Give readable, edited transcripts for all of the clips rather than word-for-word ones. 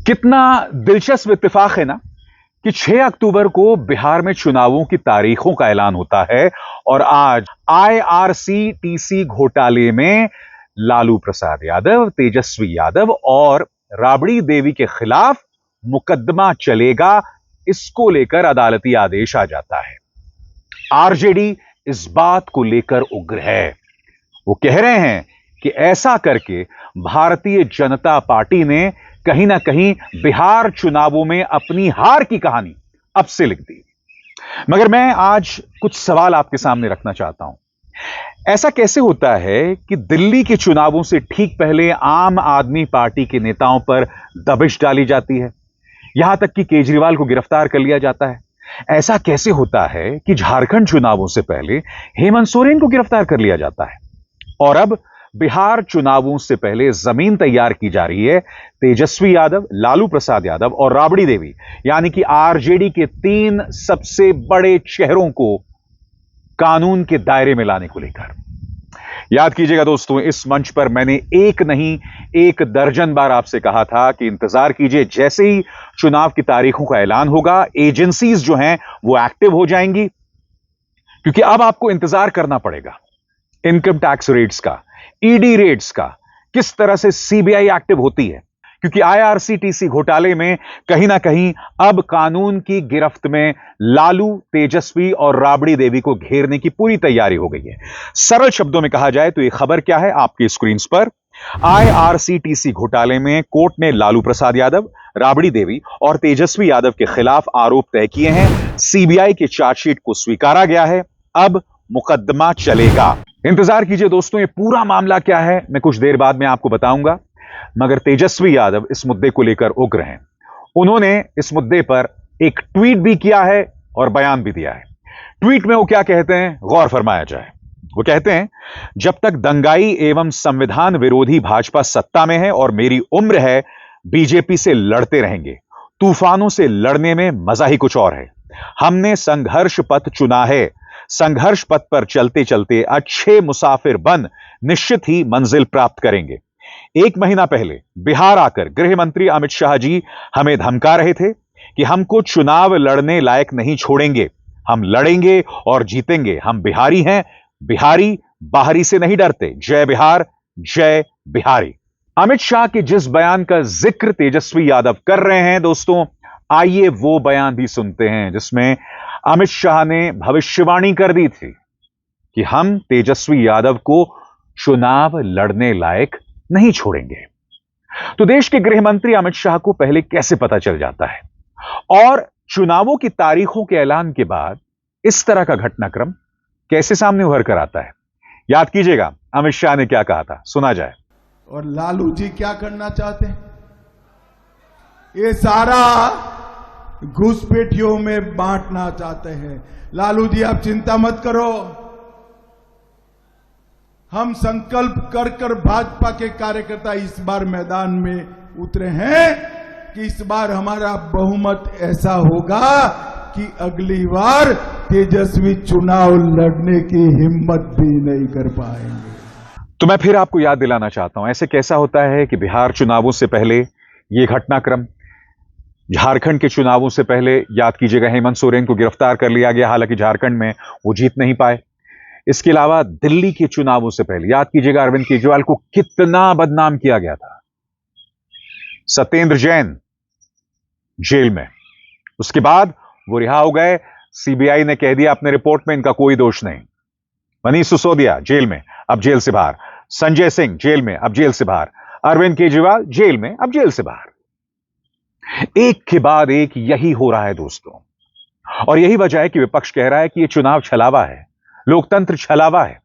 कितना दिलचस्प इत्तेफाक है ना कि 6 अक्टूबर को बिहार में चुनावों की तारीखों का ऐलान होता है और आज आईआरसीटीसी घोटाले में लालू प्रसाद यादव, तेजस्वी यादव और राबड़ी देवी के खिलाफ मुकदमा चलेगा। इसको लेकर अदालती आदेश आ जाता है। आरजेडी इस बात को लेकर उग्र है। वो कह रहे हैं कि ऐसा करके भारतीय जनता पार्टी ने कहीं ना कहीं बिहार चुनावों में अपनी हार की कहानी अब से लिख दी। मगर मैं आज कुछ सवाल आपके सामने रखना चाहता हूं। ऐसा कैसे होता है कि दिल्ली के चुनावों से ठीक पहले आम आदमी पार्टी के नेताओं पर दबिश डाली जाती है, यहां तक कि केजरीवाल को गिरफ्तार कर लिया जाता है। ऐसा कैसे होता है कि झारखंड चुनावों से पहले हेमंत सोरेन को गिरफ्तार कर लिया जाता है और अब बिहार चुनावों से पहले जमीन तैयार की जा रही है तेजस्वी यादव, लालू प्रसाद यादव और राबड़ी देवी यानी कि आरजेडी के 3 सबसे बड़े चेहरों को कानून के दायरे में लाने को लेकर। याद कीजिएगा दोस्तों, इस मंच पर मैंने एक नहीं 1 दर्जन बार आपसे कहा था कि इंतजार कीजिए, जैसे ही चुनाव की तारीखों का ऐलान होगा एजेंसीज जो हैं वो एक्टिव हो जाएंगी, क्योंकि अब आपको इंतजार करना पड़ेगा इनकम टैक्स रेड्स का, ईडी रेड्स का, किस तरह से सीबीआई एक्टिव होती है, क्योंकि आईआरसीटीसी घोटाले में कहीं ना कहीं अब कानून की गिरफ्त में लालू, तेजस्वी और राबड़ी देवी को घेरने की पूरी तैयारी हो गई है। सरल शब्दों में कहा जाए तो यह खबर क्या है आपकी स्क्रीन पर। आईआरसीटीसी घोटाले में कोर्ट ने लालू प्रसाद यादव, राबड़ी देवी और तेजस्वी यादव के खिलाफ आरोप तय किए हैं। सीबीआई के चार्जशीट को स्वीकारा गया है। अब मुकदमा चलेगा। इंतजार कीजिए दोस्तों, ये पूरा मामला क्या है मैं कुछ देर बाद में आपको बताऊंगा। मगर तेजस्वी यादव इस मुद्दे को लेकर उग्र हैं। उन्होंने इस मुद्दे पर एक ट्वीट भी किया है और बयान भी दिया है। ट्वीट में वो क्या कहते हैं, गौर फरमाया जाए। वो कहते हैं, जब तक दंगाई एवं संविधान विरोधी भाजपा सत्ता में है और मेरी उम्र है, बीजेपी से लड़ते रहेंगे। तूफानों से लड़ने में मजा ही कुछ और है। हमने संघर्ष पथ चुना है। संघर्ष पथ पर चलते चलते अच्छे मुसाफिर बन निश्चित ही मंजिल प्राप्त करेंगे। 1 महीना पहले बिहार आकर गृह मंत्री अमित शाह जी हमें धमका रहे थे कि हमको चुनाव लड़ने लायक नहीं छोड़ेंगे। हम लड़ेंगे और जीतेंगे। हम बिहारी हैं, बिहारी बाहरी से नहीं डरते। जय बिहार, जय बिहारी। अमित शाह के जिस बयान का जिक्र तेजस्वी यादव कर रहे हैं दोस्तों, आइए वो बयान भी सुनते हैं जिसमें अमित शाह ने भविष्यवाणी कर दी थी कि हम तेजस्वी यादव को चुनाव लड़ने लायक नहीं छोड़ेंगे। तो देश के गृह मंत्री अमित शाह को पहले कैसे पता चल जाता है और चुनावों की तारीखों के ऐलान के बाद इस तरह का घटनाक्रम कैसे सामने उभर कर आता है? याद कीजिएगा अमित शाह ने क्या कहा था, सुना जाए। और लालू जी क्या करना चाहते हैं? ये सारा घुसपैठियों में बांटना चाहते हैं। लालू जी आप चिंता मत करो, हम संकल्प कर भाजपा के कार्यकर्ता इस बार मैदान में उतरे हैं कि इस बार हमारा बहुमत ऐसा होगा कि अगली बार तेजस्वी चुनाव लड़ने की हिम्मत भी नहीं कर पाएंगे। तो मैं फिर आपको याद दिलाना चाहता हूं, ऐसे कैसा होता है कि बिहार चुनावों से पहले यह घटनाक्रम, झारखंड के चुनावों से पहले याद कीजिएगा हेमंत सोरेन को गिरफ्तार कर लिया गया, हालांकि झारखंड में वो जीत नहीं पाए। इसके अलावा दिल्ली के चुनावों से पहले याद कीजिएगा अरविंद केजरीवाल को कितना बदनाम किया गया था। सत्येंद्र जैन जेल में, उसके बाद वो रिहा हो गए। सीबीआई ने कह दिया अपने रिपोर्ट में इनका कोई दोष नहीं। मनीष सिसोदिया जेल में, अब जेल से बाहर। संजय सिंह जेल में, अब जेल से बाहर। अरविंद केजरीवाल जेल में, अब जेल से बाहर। एक के बाद एक यही हो रहा है दोस्तों, और यही वजह है कि विपक्ष कह रहा है कि यह चुनाव छलावा है, लोकतंत्र छलावा है।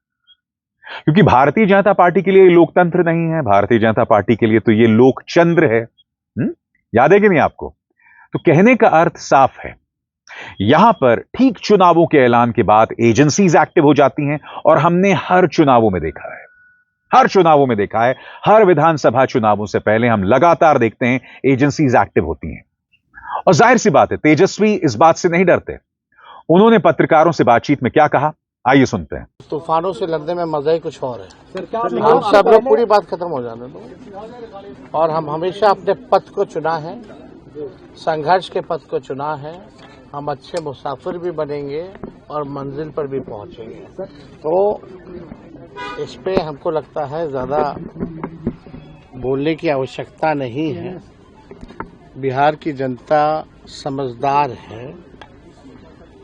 क्योंकि भारतीय जनता पार्टी के लिए लोकतंत्र नहीं है, भारतीय जनता पार्टी के लिए तो यह लोकचंद्र है। याद है कि नहीं आपको? तो कहने का अर्थ साफ है, यहां पर ठीक चुनावों के ऐलान के बाद एजेंसीज एक्टिव हो जाती हैं और हमने हर चुनावों में देखा है, हर चुनावों में देखा है, हर विधानसभा चुनावों से पहले हम लगातार देखते हैं एजेंसीज एक्टिव होती हैं। और जाहिर सी बात है तेजस्वी इस बात से नहीं डरते। उन्होंने पत्रकारों से बातचीत में क्या कहा, आइए सुनते हैं। तूफानों से लड़ने में मजा ही कुछ और है। हम सब लोग पूरी बात खत्म हो जाने दो। और हम हमेशा अपने पथ को चुना है, संघर्ष के पथ को चुना है। हम अच्छे मुसाफिर भी बनेंगे और मंजिल पर भी पहुंचेंगे। तो इस पे हमको लगता है ज्यादा बोलने की आवश्यकता नहीं है। बिहार की जनता समझदार है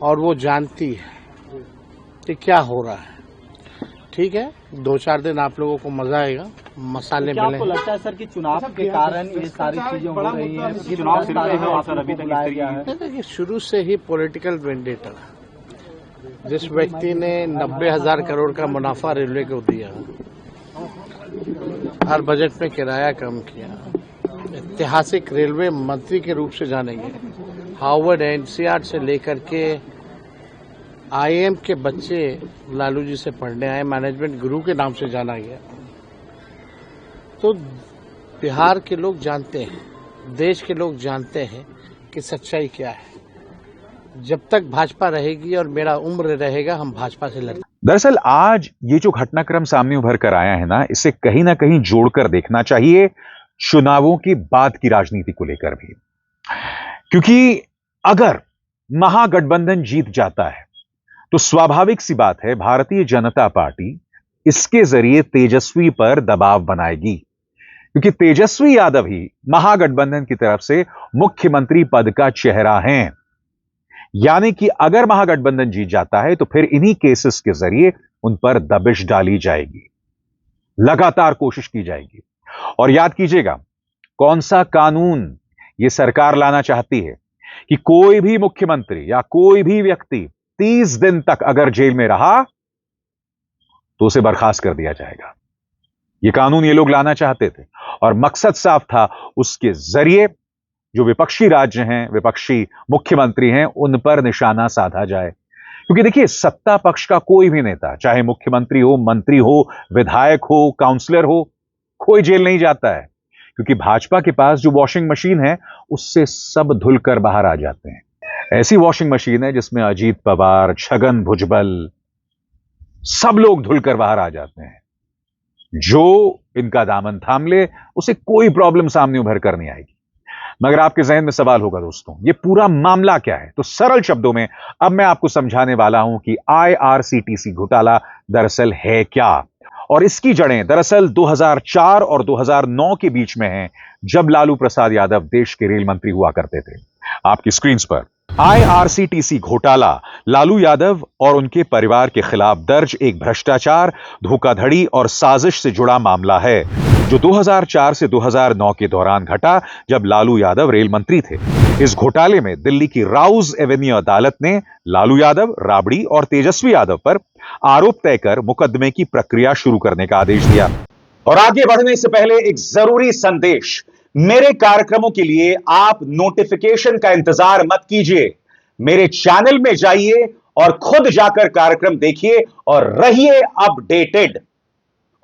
और वो जानती है कि क्या हो रहा है। ठीक है, 2-4 दिन आप लोगों को मजा आएगा, मसाले मिले। आपको लगता है सर कि चुनाव के कारण ये सारी चीजें हो रही हैं? चुनाव सिर्फ है सर, अभी तक इस तरीके देखिए, शुरू से ही पॉलिटिकल वेंडेटा। जिस व्यक्ति ने 90,000 करोड़ का मुनाफा रेलवे को दिया, हर बजट में किराया कम किया, ऐतिहासिक रेलवे मंत्री के रूप से जाने गए, हार्वर्ड एनसीआर से लेकर के आईएम के बच्चे लालू जी से पढ़ने आए, मैनेजमेंट गुरु के नाम से जाना गया। तो बिहार के लोग जानते हैं, देश के लोग जानते हैं कि सच्चाई क्या है। जब तक भाजपा रहेगी और मेरा उम्र रहेगा, हम भाजपा से लड़ेंगे। दरअसल आज ये जो घटनाक्रम सामने उभर कर आया है ना, इसे कहीं ना कहीं जोड़कर देखना चाहिए चुनावों की बाद की राजनीति को लेकर भी। क्योंकि अगर महागठबंधन जीत जाता है तो स्वाभाविक सी बात है, भारतीय जनता पार्टी इसके जरिए तेजस्वी पर दबाव बनाएगी। क्योंकि तेजस्वी यादव ही महागठबंधन की तरफ से मुख्यमंत्री पद का चेहरा हैं। यानी कि अगर महागठबंधन जीत जाता है तो फिर इन्हीं केसेस के जरिए उन पर दबिश डाली जाएगी, लगातार कोशिश की जाएगी। और याद कीजिएगा, कौन सा कानून यह सरकार लाना चाहती है कि कोई भी मुख्यमंत्री या कोई भी व्यक्ति 30 दिन तक अगर जेल में रहा तो उसे बर्खास्त कर दिया जाएगा। यह कानून ये लोग लाना चाहते थे और मकसद साफ था, उसके जरिए जो विपक्षी राज्य हैं, विपक्षी मुख्यमंत्री हैं, उन पर निशाना साधा जाए। क्योंकि देखिए, सत्ता पक्ष का कोई भी नेता, चाहे मुख्यमंत्री हो, मंत्री हो, विधायक हो, काउंसलर हो, कोई जेल नहीं जाता है। क्योंकि भाजपा के पास जो वॉशिंग मशीन है उससे सब धुलकर बाहर आ जाते हैं। ऐसी वॉशिंग मशीन है जिसमें अजीत पवार, छगन भुजबल, सब लोग धुलकर बाहर आ जाते हैं। जो इनका दामन थाम ले उसे कोई प्रॉब्लम सामने उभर कर नहीं आएगी। मगर आपके जहन में सवाल होगा दोस्तों, ये पूरा मामला क्या है? तो सरल शब्दों में अब मैं आपको समझाने वाला हूं कि आईआरसीटीसी घोटाला दरअसल है क्या, और इसकी जड़ें दरअसल 2004 और 2009 के बीच में हैं, जब लालू प्रसाद यादव देश के रेल मंत्री हुआ करते थे। आपकी स्क्रीन पर आईआरसीटीसी घोटाला लालू यादव और उनके परिवार के खिलाफ दर्ज एक भ्रष्टाचार, धोखाधड़ी और साजिश से जुड़ा मामला है, जो 2004 से 2009 के दौरान घटा, जब लालू यादव रेल मंत्री थे। इस घोटाले में दिल्ली की राउज एवेन्यू अदालत ने लालू यादव, राबड़ी और तेजस्वी यादव पर आरोप तय कर मुकदमे की प्रक्रिया शुरू करने का आदेश दिया। और आगे बढ़ने से पहले एक जरूरी संदेश, मेरे कार्यक्रमों के लिए आप नोटिफिकेशन का इंतजार मत कीजिए। मेरे चैनल में जाइए और खुद जाकर कार्यक्रम देखिए और रहिए अपडेटेड।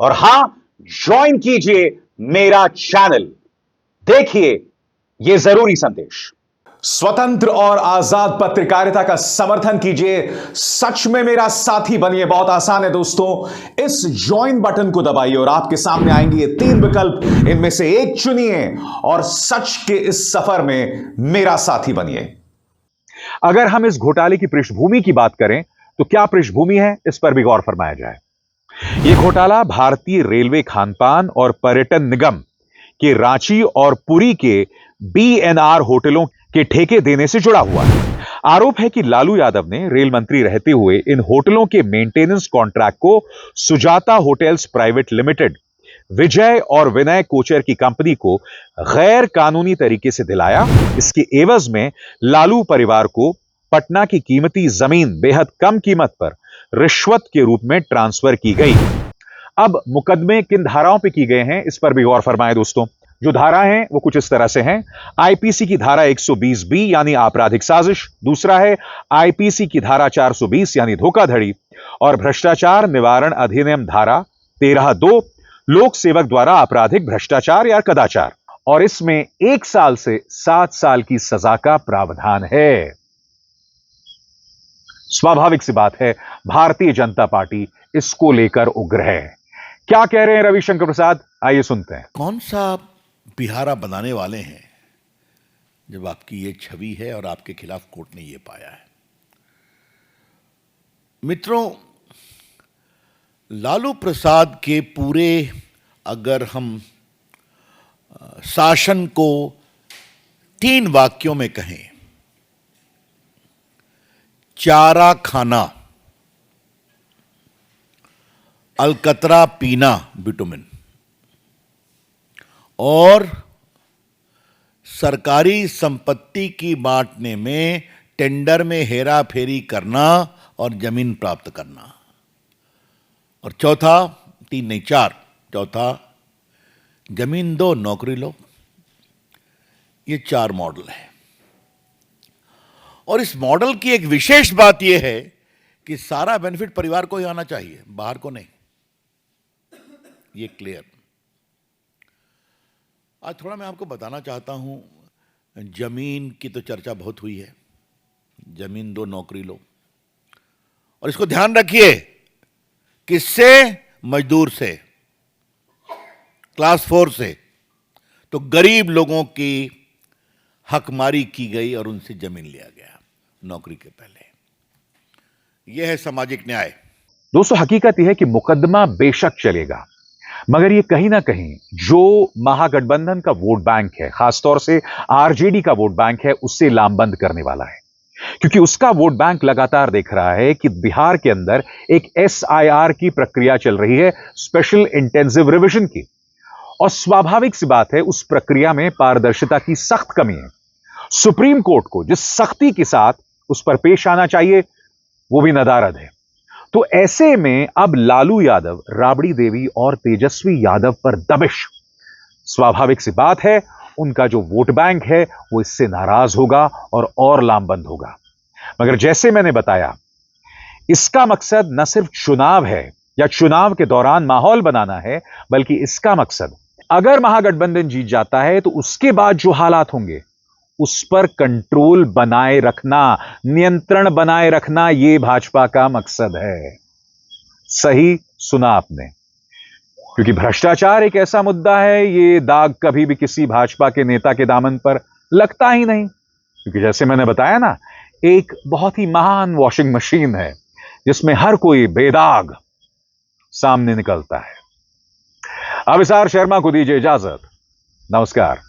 और हां, ज्वाइन कीजिए मेरा चैनल, देखिए यह जरूरी संदेश। स्वतंत्र और आजाद पत्रकारिता का समर्थन कीजिए, सच में मेरा साथी बनिए। बहुत आसान है दोस्तों, इस ज्वाइन बटन को दबाइए और आपके सामने आएंगे ये 3 विकल्प, इनमें से एक चुनिए और सच के इस सफर में मेरा साथी बनिए। अगर हम इस घोटाले की पृष्ठभूमि की बात करें तो क्या पृष्ठभूमि है, इस पर भी गौर फरमाया जाए। यह घोटाला भारतीय रेलवे खानपान और पर्यटन निगम के रांची और पुरी के बीएनआर होटलों के ठेके देने से जुड़ा हुआ है। आरोप है कि लालू यादव ने रेल मंत्री रहते हुए इन होटलों के मेंटेनेंस कॉन्ट्रैक्ट को सुजाता होटल्स प्राइवेट लिमिटेड, विजय और विनय कोचर की कंपनी को गैर कानूनी तरीके से दिलाया। इसके एवज में लालू परिवार को पटना की कीमती जमीन बेहद कम कीमत पर रिश्वत के रूप में ट्रांसफर की गई। अब मुकदमे किन धाराओं पर की गए हैं, इस पर भी गौर फरमाएं दोस्तों। जो धारा हैं वो कुछ इस तरह से हैं। आईपीसी की धारा 120 यानी आपराधिक साजिश, दूसरा है आईपीसी की धारा 420 यानी धोखाधड़ी, और भ्रष्टाचार निवारण अधिनियम धारा 13(2) लोक सेवक द्वारा आपराधिक भ्रष्टाचार या कदाचार, और इसमें 1 साल से 7 साल की सजा का प्रावधान है। स्वाभाविक सी बात है, भारतीय जनता पार्टी इसको लेकर उग्र है। क्या कह रहे हैं रविशंकर प्रसाद, आइए सुनते हैं। कौन सा बिहारा बनाने वाले हैं जब आपकी ये छवि है और आपके खिलाफ कोर्ट ने ये पाया है। मित्रों, लालू प्रसाद के पूरे अगर हम शासन को 3 वाक्यों में कहें, चारा खाना, अलकतरा पीना बिटुमिन, और सरकारी संपत्ति की बांटने में टेंडर में हेरा फेरी करना और जमीन प्राप्त करना, और चौथा, 3 नहीं 4, चौथा जमीन दो नौकरी लो। ये 4 मॉडल है। और इस मॉडल की एक विशेष बात यह है कि सारा बेनिफिट परिवार को ही आना चाहिए, बाहर को नहीं। ये क्लियर। आज थोड़ा मैं आपको बताना चाहता हूं, जमीन की तो चर्चा बहुत हुई है, जमीन दो नौकरी लो, और इसको ध्यान रखिए, किससे? मजदूर से, क्लास 4 से। तो गरीब लोगों की हकमारी की गई और उनसे जमीन लिया गया नौकरी के पहले। यह है सामाजिक न्याय। दोस्तों, हकीकत यह है कि मुकदमा बेशक चलेगा, मगर यह कहीं ना कहीं जो महागठबंधन का वोट बैंक है, खासतौर से आरजेडी का वोट बैंक है, उससे लामबंद करने वाला है। क्योंकि उसका वोट बैंक लगातार देख रहा है कि बिहार के अंदर एक SIR की प्रक्रिया चल रही है, स्पेशल इंटेंसिव रिवीजन की, और स्वाभाविक सी बात है उस प्रक्रिया में पारदर्शिता की सख्त कमी है। सुप्रीम कोर्ट को जिस सख्ती के साथ उस पर पेश आना चाहिए वो भी नदारद है। तो ऐसे में अब लालू यादव, राबड़ी देवी और तेजस्वी यादव पर दबिश, स्वाभाविक सी बात है उनका जो वोट बैंक है वो इससे नाराज होगा और लामबंद होगा। मगर जैसे मैंने बताया, इसका मकसद न सिर्फ चुनाव है या चुनाव के दौरान माहौल बनाना है, बल्कि इसका मकसद अगर महागठबंधन जीत जाता है तो उसके बाद जो हालात होंगे उस पर कंट्रोल बनाए रखना, नियंत्रण बनाए रखना, यह भाजपा का मकसद है। सही सुना आपने, क्योंकि भ्रष्टाचार एक ऐसा मुद्दा है, ये दाग कभी भी किसी भाजपा के नेता के दामन पर लगता ही नहीं। क्योंकि जैसे मैंने बताया ना, एक बहुत ही महान वॉशिंग मशीन है जिसमें हर कोई बेदाग सामने निकलता है। अविसार शर्मा को दीजिए इजाजत। नमस्कार।